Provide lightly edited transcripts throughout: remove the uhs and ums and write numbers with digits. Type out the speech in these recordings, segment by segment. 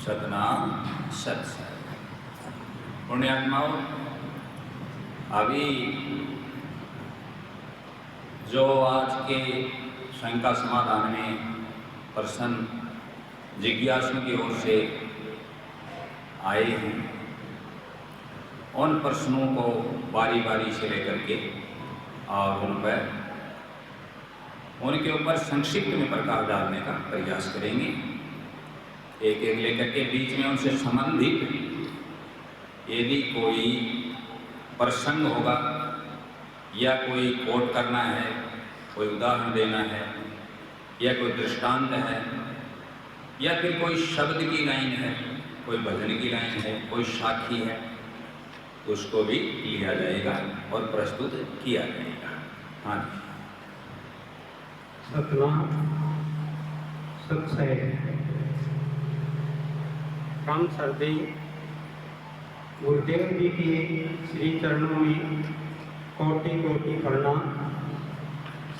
सतनाम सत्संग। पुण्यात्माओं, अभी जो आज के शंका समाधान में प्रश्न जिज्ञासु की ओर से आए हैं, उन प्रश्नों को बारी बारी से लेकर के और उनके ऊपर संक्षिप्त में प्रकाश डालने का प्रयास करेंगे। एक एक लेकर के बीच में उनसे संबंधित यदि कोई प्रसंग होगा या कोई कोट करना है, कोई उदाहरण देना है या कोई दृष्टांत है या फिर कोई शब्द की लाइन है, कोई भजन की लाइन है, कोई साखी है, उसको भी लिया जाएगा और प्रस्तुत किया जाएगा। हाँ जी। सतनाम सत्संग। राम सरदे गुरुदेव जी के श्री चरणों में कोटि कोटि प्रणाम।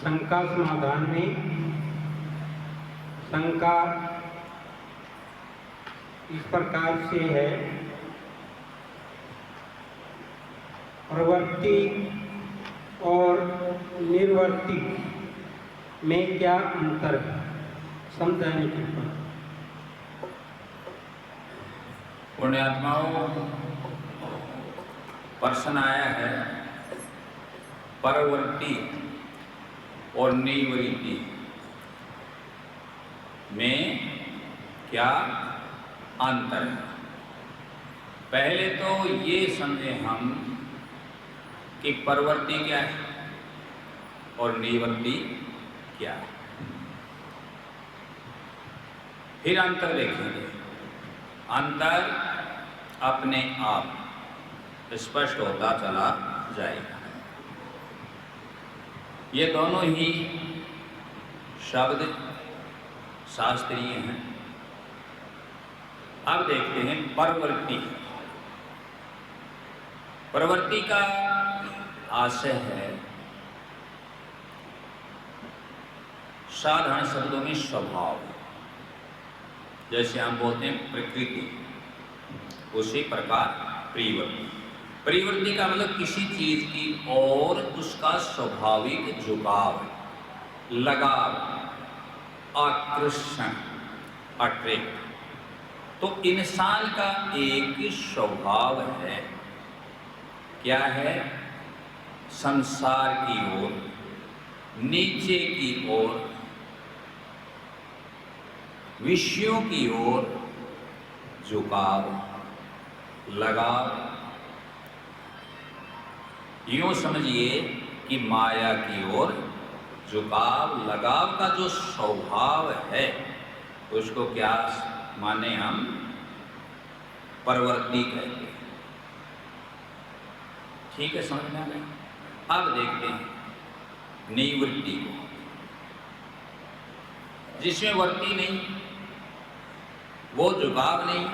शंका समाधान में शंका इस प्रकार से है, प्रवृत्ति और निर्वृत्ति में क्या अंतर है, समझाने की बात। पुण्यात्माओं, प्रश्न आया है परवृत्ति और निवृत्ति में क्या अंतर है। पहले तो ये समझे हम कि परवृत्ति क्या है और निवृत्ति क्या है, फिर अंतर देखेंगे। अंतर अपने आप स्पष्ट होता चला जाएगा। ये दोनों ही शब्द शास्त्रीय हैं। अब देखते हैं परवृत्ति। प्रवृत्ति का आशय है साधारण शब्दों में स्वभाव। जैसे हम बोलते हैं प्रकृति, उसी प्रकार प्रवृत्ति। प्रवृत्ति का मतलब किसी चीज की और उसका स्वाभाविक झुकाव, लगाव, आकर्षण, अट्रैक्ट। तो इंसान का एक स्वभाव है, क्या है? संसार की ओर, नीचे की ओर, विषयों की ओर झुकाव, लगाव। यूं समझिए कि माया की ओर झुकाव, लगाव का जो स्वभाव है उसको क्या माने हम? प्रवृत्ति कहते हैं। ठीक है, समझ में आ गया। अब देखते हैं निवृत्ति को, जिसमें वृत्ति नहीं, वो झुकाव नहीं,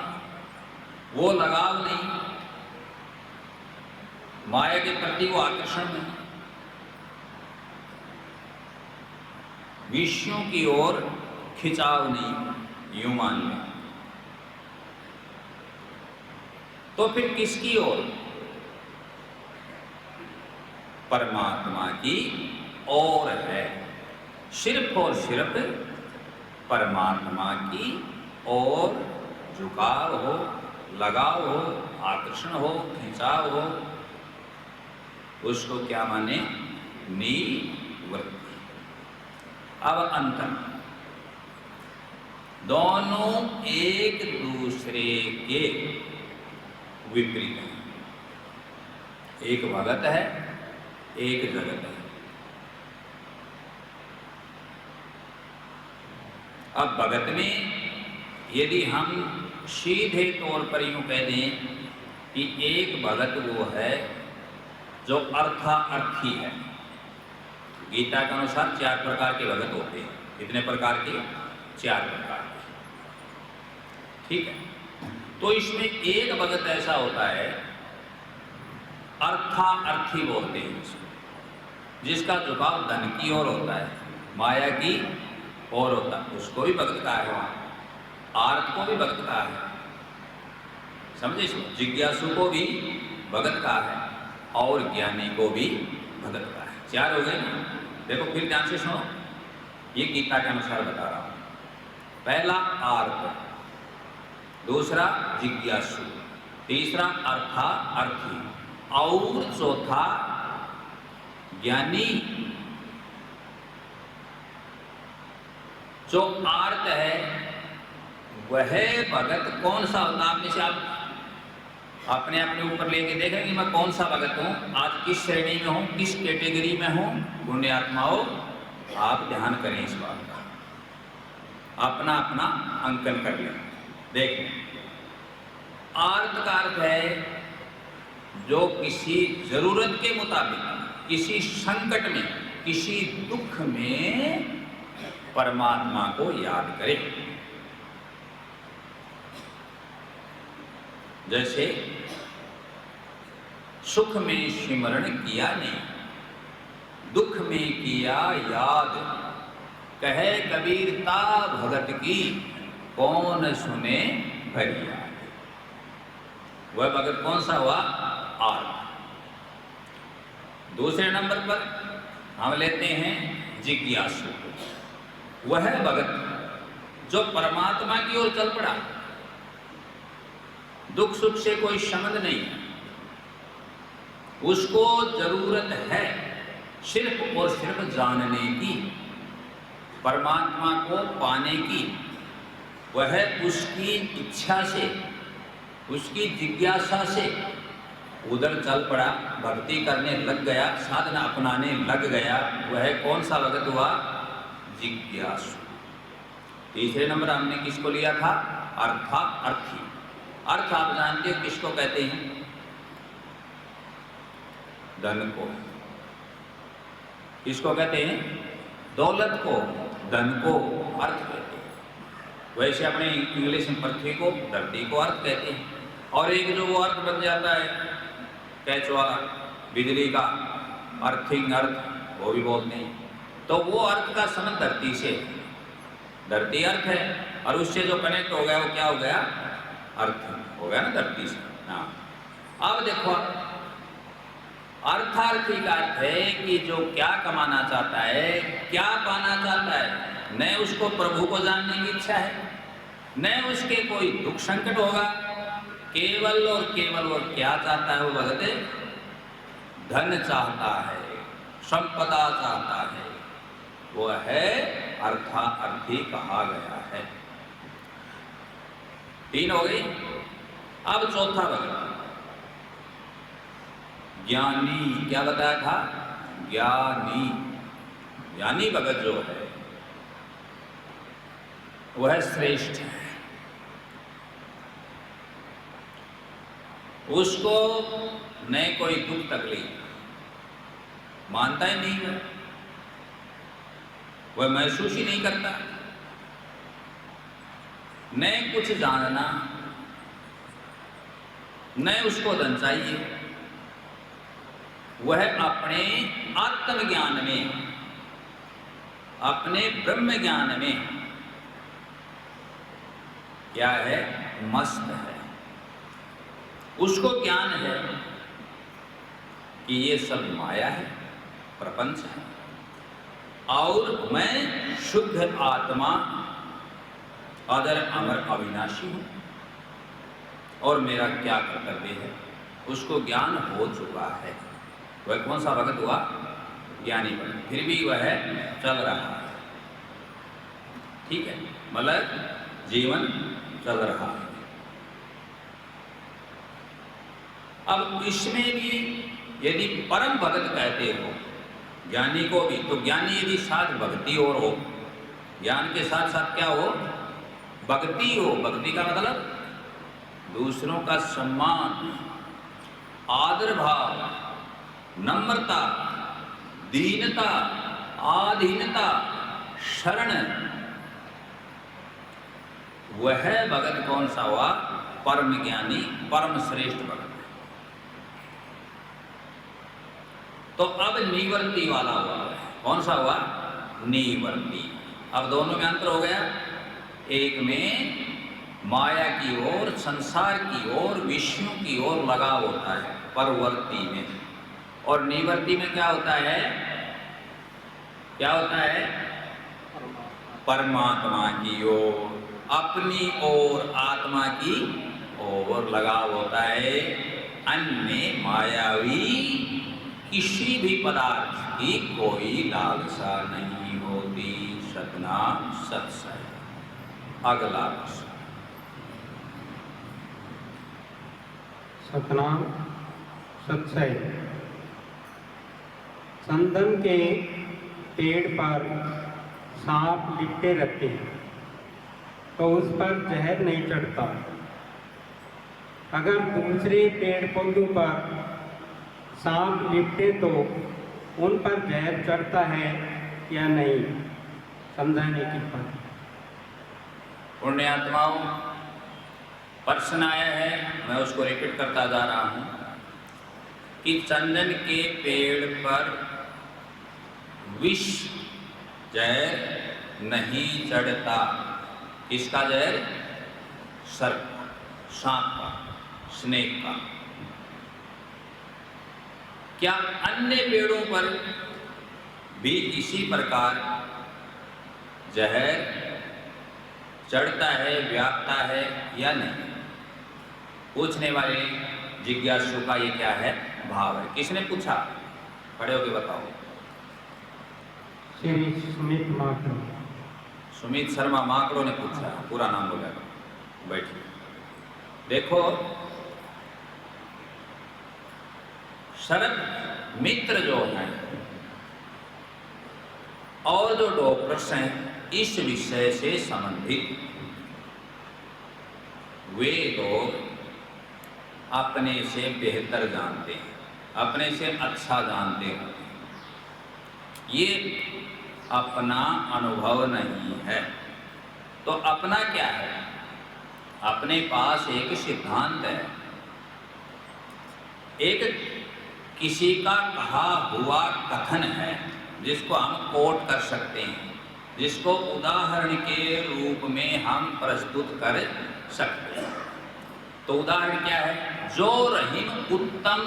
वो लगाव नहीं, माया के प्रति वो आकर्षण नहीं, विषयों की ओर खिंचाव नहीं, यूं मान लें। तो फिर किसकी ओर? परमात्मा की ओर है। सिर्फ और सिर्फ परमात्मा की ओर झुकाव हो, लगाव हो, आकर्षण हो, खिंचाव हो, उसको क्या माने? निवृत्ति। अब अंतर, दोनों एक दूसरे के विपरीत हैं। एक भगत है, एक जगत है। अब भगत में यदि हम सीधे तौर पर यूं कह दें कि एक भगत वो है जो अर्थार्थी है। गीता के अनुसार 4 प्रकार के भगत होते हैं। कितने प्रकार के? 4 प्रकार के। ठीक है, तो इसमें एक भगत ऐसा होता है, अर्थार्थी बोलते हैं इसको, जिसका झुकाव धन की ओर होता है, माया की ओर होता है, उसको भी भगत कहा है। आर्थ को भी भगत कहा है। समझे इसको? जिज्ञासु को भी भगत कहा है और ज्ञानी को भी भगत कहा है। 4 हो गए ना। देखो फिर ध्यान से सुनो, ये गीता के अनुसार बता रहा हूं। पहला आर्त, दूसरा जिज्ञासु, तीसरा अर्था अर्थी और चौथा ज्ञानी। जो आर्त है वह भगत कौन सा होता है? आप में से आप अपने अपने ऊपर लेके देखें कि मैं कौन सा भगत हूं, आज किस श्रेणी में हूं, किस कैटेगरी में हूं। पुण्यात्माओं, आप ध्यान करें इस बात का, अपना अपना अंकन कर लें। देखें, आर्त का अर्थ है जो किसी जरूरत के मुताबिक, किसी संकट में, किसी दुख में परमात्मा को याद करे। जैसे सुख में स्मरण किया नहीं, दुख में किया याद, कहे कबीर ता भगत की, कौन सुने भरिया। वह भगत कौन सा हुआ? आर्त। दूसरे नंबर पर हम लेते हैं जिज्ञासु। वह भगत जो परमात्मा की ओर चल पड़ा, दुख सुख से कोई संबंध नहीं, उसको जरूरत है सिर्फ और सिर्फ जानने की, परमात्मा को पाने की। वह उसकी इच्छा से, उसकी जिज्ञासा से उधर चल पड़ा, भक्ति करने लग गया, साधना अपनाने लग गया। वह कौन सा भगत हुआ? जिज्ञासु। तीसरे नंबर हमने किसको लिया था? अर्था अर्थी। अर्थ आप जानते हो किसको कहते हैं? धन को। किसको कहते हैं? दौलत को, धन को अर्थ कहते हैं। वैसे अपने इंग्लिश में पृथ्वी को, धरती को अर्थ कहते हैं। और एक जो वो अर्थ बन जाता है कैच वाला, बिजली का अर्थिंग अर्थ, वो भी बोलते हैं। तो वो अर्थ का संबंध धरती से, धरती अर्थ है और उससे जो कनेक्ट हो गया वो क्या हो गया? अर्थ हो गया ना धरती से। हाँ, अब देखो, अर्थार्थी का अर्थ है कि जो क्या कमाना चाहता है, क्या पाना चाहता है। न उसको प्रभु को जानने की इच्छा है, न उसके कोई दुख संकट होगा, केवल और केवल वो क्या चाहता है? वो भगत धन चाहता है, संपदा चाहता है, वो है अर्थार्थी कहा गया है। 3 हो गई। अब चौथा भगत ज्ञानी। क्या बताया था? ज्ञानी। ज्ञानी भगत जो है वह श्रेष्ठ है। उसको न कोई दुख तकलीफ मानता ही नहीं है, वह महसूस ही नहीं करता, न कुछ जानना, न उसको धन चाहिए। वह अपने आत्मज्ञान में, अपने ब्रह्म ज्ञान में क्या है? मस्त है। उसको ज्ञान है कि ये सब माया है, प्रपंच है, और मैं शुद्ध आत्मा, अदर अमर अविनाशी हूं, और मेरा क्या कर्तव्य है, उसको ज्ञान हो चुका है। वह कौन सा भगत हुआ? ज्ञानी भगत। फिर भी वह चल रहा है, ठीक है, मतलब जीवन चल रहा है। अब इसमें भी यदि परम भगत कहते हो ज्ञानी को भी, तो ज्ञानी यदि साथ भक्ति और हो, ज्ञान के साथ साथ क्या हो? भक्ति हो। भक्ति का मतलब दूसरों का सम्मान, आदर भाव, नम्रता, दीनता, आधीनता, शरण। वह भगत कौन सा हुआ? परम ज्ञानी, परम श्रेष्ठ भगत। तो अब निवर्ती वाला हुआ। कौन सा हुआ? निवर्ती। अब दोनों में अंतर हो गया। एक में माया की ओर, संसार की ओर, विषयों की ओर लगाव होता है परवर्ती में। और निवर्ती में क्या होता है? क्या होता है? परमात्मा की ओर, अपनी ओर, आत्मा की ओर लगाव होता है। अन्य मायावी किसी भी पदार्थ की कोई लालसा नहीं होती। सतनाम सत्संग। अगला प्रश्न। सतनाम सत्सय। चंदन के पेड़ पर सांप लिपटे रहते हैं तो उस पर जहर नहीं चढ़ता। अगर दूसरे पेड़ पौधों पर सांप लिपटे तो उन पर जहर चढ़ता है या नहीं? समझाने की बात। पुण्यात्माओं, प्रश्न आया है, मैं उसको रिपीट करता जा रहा हूं कि चंदन के पेड़ पर विष जहर नहीं चढ़ता। किसका जहर? सर्प, सांप का, स्नेक का। क्या अन्य पेड़ों पर भी इसी प्रकार जहर चढ़ता है, व्यापता है या नहीं? पूछने वाले जिज्ञासु का ये क्या है? भाव है। किसने पूछा? खड़े होके बताओ। श्री सुमित माकड़ो। सुमित शर्मा माकड़ो ने पूछा। पूरा नाम बोला। बैठिए। देखो, शरद मित्र जो हैं और जो डॉक्टर्स हैं इस विषय से संबंधित, वे लोग अपने से बेहतर जानते हैं, अपने से अच्छा जानते हैं। ये अपना अनुभव नहीं है। तो अपना क्या है? अपने पास एक सिद्धांत है, एक किसी का कहा हुआ कथन है जिसको हम कोट कर सकते हैं, जिसको उदाहरण के रूप में हम प्रस्तुत कर सकते हैं। तो उदाहरण क्या है? जो रहीम उत्तम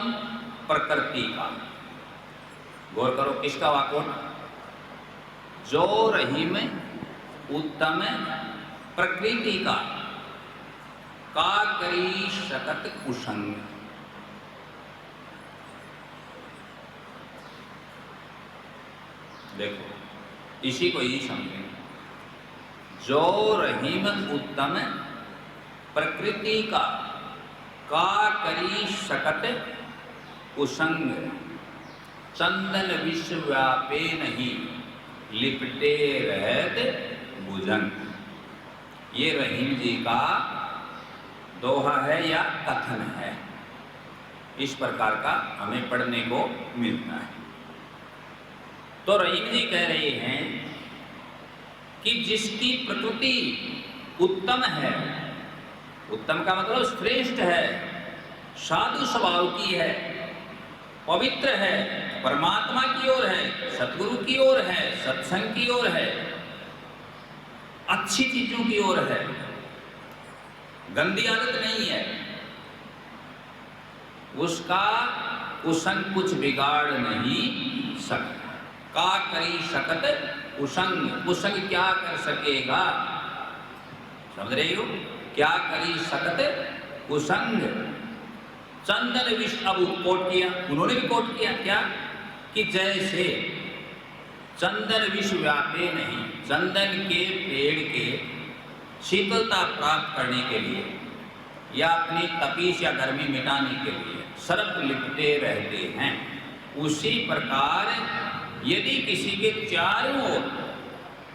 प्रकृति का। गौर करो, किसका वाक्य? जो रहीम उत्तम प्रकृति का करी शकत कुसंग। देखो, इसी को ही समझें। जो रहीम उत्तम प्रकृति का करी शकत कुसंग। चंदन विश्व व्यापे नहीं, लिपटे रहत भुजंग। ये रहीम जी का दोहा है या कथन है। इस प्रकार का हमें पढ़ने को मिलता है। तो रहीम जी कह रहे हैं कि जिसकी प्रकृति उत्तम है, उत्तम का मतलब श्रेष्ठ है, साधु स्वभाव की है, पवित्र है, परमात्मा की ओर है, सतगुरु की ओर है, सत्संग की ओर है, अच्छी चीजों की ओर है, गंदी आदत नहीं है, उसका कुसंग कुछ बिगाड़ नहीं सकता। का करी शकत कुसंग। कुसंग क्या कर सकेगा? समझ रहे हो? क्या करी शकत कुसंग। चंदन विष, अब कोट किया, उन्होंने भी कोट किया क्या? कि जैसे चंदन विष व्यापे नहीं, चंदन के पेड़ के शीतलता प्राप्त करने के लिए या अपनी तपीस या गर्मी मिटाने के लिए सर्प लिपटे रहते हैं, उसी प्रकार यदि किसी के चारों ओर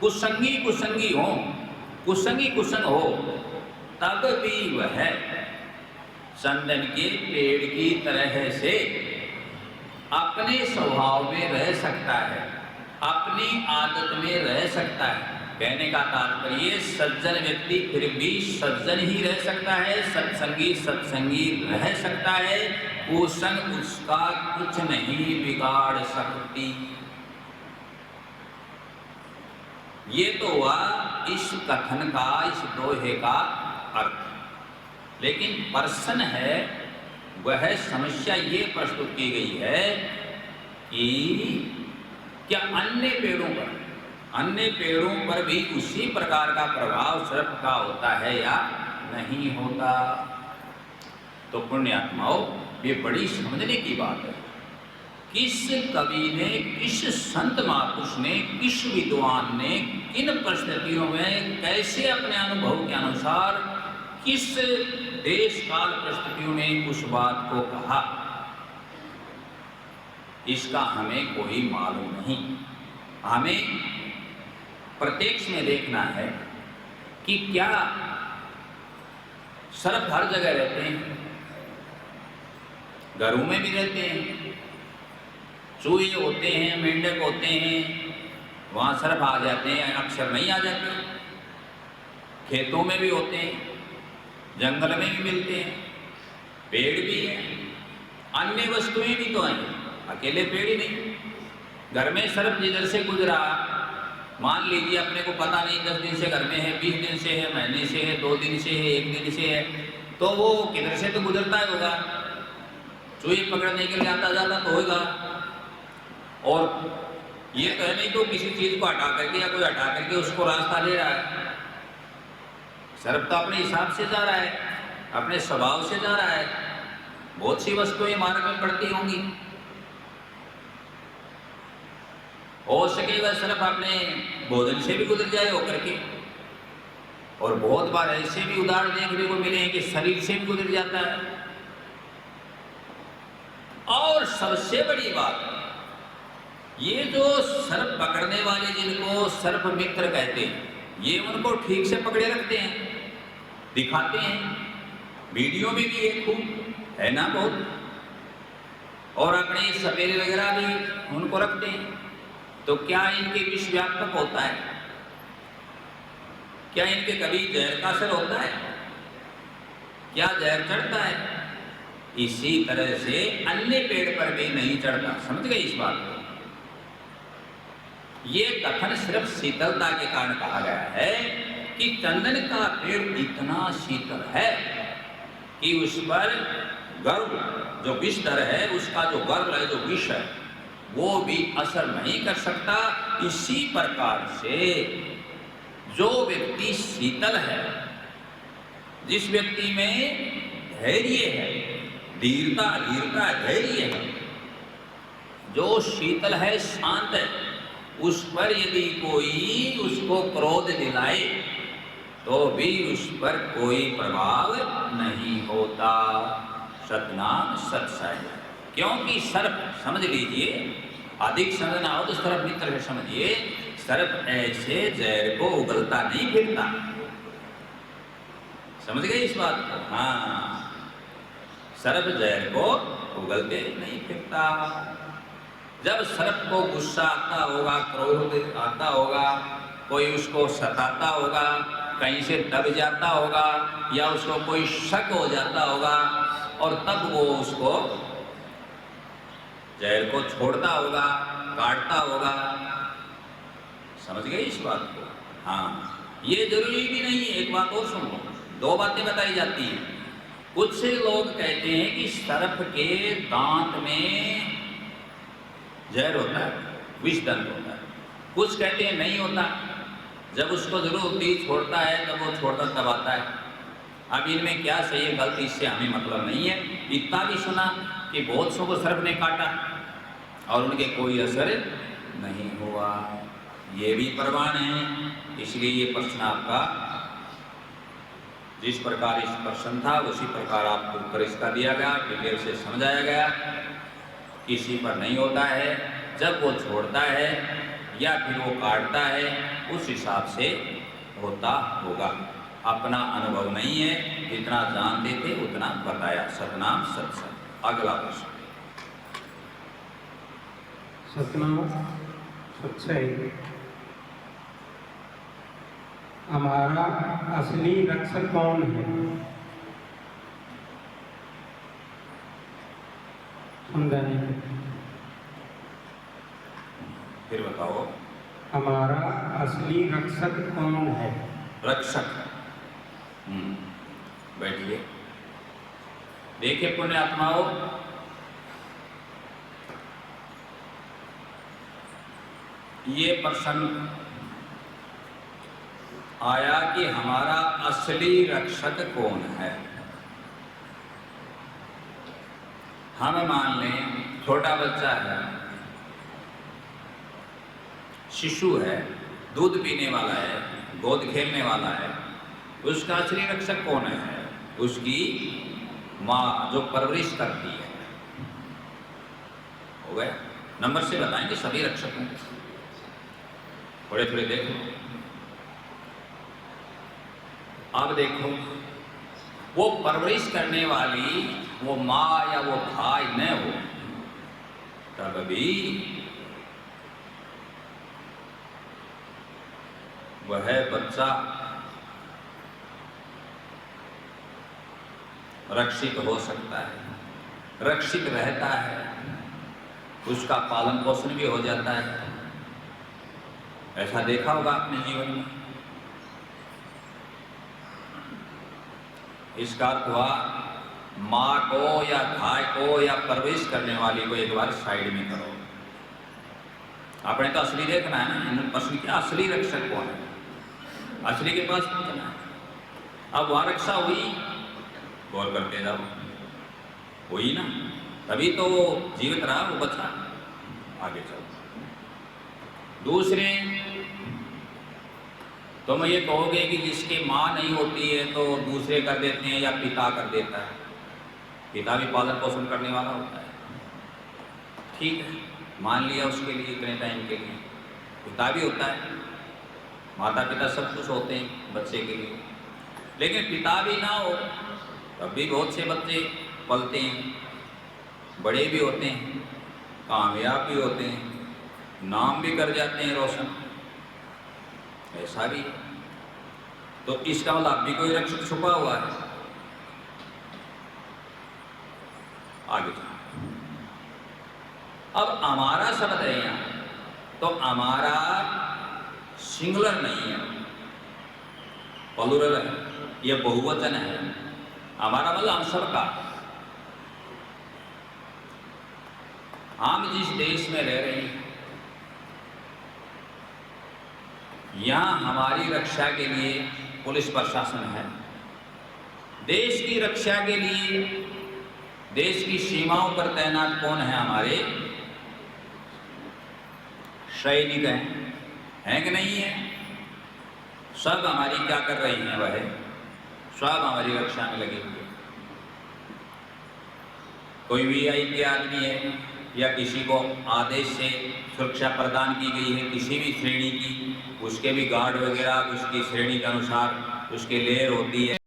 कुसंगी कुसंगी हो, कुसंगी कुसंग हो, तब भी वह चंदन के पेड़ की तरह से अपने स्वभाव में रह सकता है, अपनी आदत में रह सकता है। कहने का तात्पर्य, सज्जन व्यक्ति फिर भी सज्जन ही रह सकता है, सत्संगी सत्संगी रह सकता है, कुसंग उसका कुछ नहीं बिगाड़ सकती। ये तो हुआ इस कथन का, इस दोहे का अर्थ। लेकिन पर्सन है, वह समस्या ये प्रस्तुत की गई है कि क्या अन्य पेड़ों पर भी उसी प्रकार का प्रभाव सर्प का होता है या नहीं होता। तो पुण्यात्माओं, ये बड़ी समझने की बात है। किस कवि ने, किस संत महापुरुष ने, किस विद्वान ने किन परिस्थितियों में कैसे अपने अनुभव के अनुसार किस देश काल परिस्थितियों में उस बात को कहा, इसका हमें कोई मालूम नहीं। हमें प्रत्यक्ष में देखना है कि क्या सर्प हर जगह रहते हैं, घरों में भी रहते हैं, चूहे होते हैं, मेंढक होते हैं, वहाँ सर्प आ जाते हैं, अक्सर नहीं आ जाते, खेतों में भी होते हैं, जंगल में भी मिलते हैं, पेड़ भी हैं, अन्य वस्तुएं भी तो हैं, अकेले पेड़ ही नहीं। घर में सर्प जिधर से गुजरा, मान लीजिए अपने को पता नहीं 10 दिन से घर में है, 20 दिन से है, महीने से है, 2 दिन से है, 1 दिन से है, तो वो किधर से तो गुजरता ही होगा, चूहे पकड़ने के लिए आता जाता तो होगा। और ये तो है नहीं तो किसी चीज को हटा करके या कोई हटा करके उसको रास्ता ले रहा है। सर्प तो अपने हिसाब से जा रहा है, अपने स्वभाव से जा रहा है। बहुत सी वस्तुएं मार्ग में पड़ती होंगी, हो सके वह सर्प अपने भोजन से भी गुजर जाए होकर के, और बहुत बार ऐसे भी उदाहरण देखने को मिले हैं कि शरीर से भी गुजर जाता है। और सबसे बड़ी बात, ये जो सर्प पकड़ने वाले जिनको सर्प मित्र कहते हैं, ये उनको ठीक से पकड़े रखते हैं, दिखाते हैं, वीडियो में भी एक खूब है ना बहुत, और अपने सपेरे वगैरह भी उनको रखते हैं। तो क्या इनके विष व्यापक होता है? क्या इनके कभी जहर का असर होता है? क्या जहर चढ़ता है? इसी तरह से अन्य पेड़ पर भी नहीं चढ़ता। समझ गए इस बात को? ये कथन सिर्फ शीतलता के कारण कहा गया है कि चंदन का पेड़ इतना शीतल है कि उस पर गर्व जो विषधर है, उसका जो गर्व है, जो विष है, वो भी असर नहीं कर सकता। इसी प्रकार से जो व्यक्ति शीतल है, जिस व्यक्ति में धैर्य है, धीरता धैर्य है, जो शीतल है, शांत है, उस पर यदि कोई उसको क्रोध दिलाए तो भी उस पर कोई प्रभाव नहीं होता। सतनाम सत्सय। क्योंकि सर्प, समझ लीजिए, अधिक समझना हो तो सर्प मित्र से समझिए, सर्प ऐसे जहर को उगलता नहीं फिरता। समझ गए इस बात को? हाँ, सर्प जहर को उगलते नहीं फिरता। जब सर्प को गुस्सा आता होगा, क्रोध आता होगा, कोई उसको सताता होगा, कहीं से दब जाता होगा, या उसको कोई शक हो जाता होगा, और तब वो उसको जहर को छोड़ता होगा, काटता होगा। समझ गए इस बात को? हाँ, ये जरूरी भी नहीं है। एक बात और सुनो, 2 बातें बताई जाती हैं। कुछ से लोग कहते हैं कि सर्प के दांत में जहर होता है, विष दंत होता है। कुछ कहते हैं नहीं होता, जब उसको जरूरत होती छोड़ता है तब वो छोड़कर तब आता है। अब इनमें क्या सही है गलत, इससे हमें मतलब नहीं है। इतना भी सुना कि बहुत सौ को सर्प ने काटा और उनके कोई असर नहीं हुआ, ये भी प्रमाण है। इसलिए ये प्रश्न आपका जिस प्रकार इस प्रश्न था उसी प्रकार आपको उत्तर इसका दिया गया, डिटेल से समझाया गया। किसी पर नहीं होता है, जब वो छोड़ता है या फिर वो काटता है उस हिसाब से होता होगा। अपना अनुभव नहीं है, जितना जानते थे उतना बताया। सतनाम सत्संग। अगला प्रश्न। सतनाम सत्सय। हमारा असली रक्षक कौन है? समझाइए। फिर बताओ। हमारा असली रक्षक कौन है? रक्षक। बैठिए। देखिए पुण्य आत्माओं, ये प्रश्न आया कि हमारा असली रक्षक कौन है। हम मान लें छोटा बच्चा है, शिशु है, दूध पीने वाला है, गोद खेलने वाला है, उसका असली रक्षक कौन है? उसकी माँ जो परवरिश करती है। हो गया? नंबर से बताएंगे सभी रक्षक होंगे, थोड़े थोड़े देखो। अब देखो, वो परवरिश करने वाली वो माँ या वो भाई न हो तब भी वह बच्चा रक्षित हो सकता है, रक्षित रहता है, उसका पालन पोषण भी हो जाता है। ऐसा देखा होगा अपने जीवन में। इसका अर्थ हुआ माँ को या भाई को या परवरिश करने वाली को एक बार साइड में करो। आपने तो असली देखना है ना, प्रश्न क्या असली रक्षक कौन है, असली के पास पहुंचना है। अब वह रक्षा हुई, गौर करते जाओ, हुई ना, तभी तो वो जीवित रहा, वो बचा। आगे चलो। दूसरे, तुम ये कहोगे कि जिसकी माँ नहीं होती है तो दूसरे कर देते हैं या पिता कर देता है। पिता भी पालन पोषण करने वाला होता है, ठीक है, मान लिया उसके लिए इतने टाइम के लिए। पिता भी होता है, माता पिता सब कुछ होते हैं बच्चे के लिए। लेकिन पिता भी ना हो तब भी बहुत से बच्चे पलते हैं, बड़े भी होते हैं, कामयाब भी होते हैं, नाम भी कर जाते हैं रोशन। ऐसा भी है। तो इसका मतलब भी कोई रक्षक छुपा हुआ है। आगे अब हमारा शब्द है यहाँ, तो हमारा सिंगुलर नहीं है, प्लूरल है, यह बहुवचन है। हमारा मतलब हम सबका। हम जिस देश में रह रहे हैं, यहाँ हमारी रक्षा के लिए पुलिस प्रशासन है। देश की रक्षा के लिए देश की सीमाओं पर तैनात कौन है? हमारे सैनिक हैं कि नहीं है? सब हमारी क्या कर रही हैं? वह सब हमारी रक्षा में लगे हुए। कोई वीआईपी आदमी है या किसी को आदेश से सुरक्षा प्रदान की गई है किसी भी श्रेणी की, उसके भी गार्ड वगैरह उसकी श्रेणी के अनुसार उसके लेयर होती है।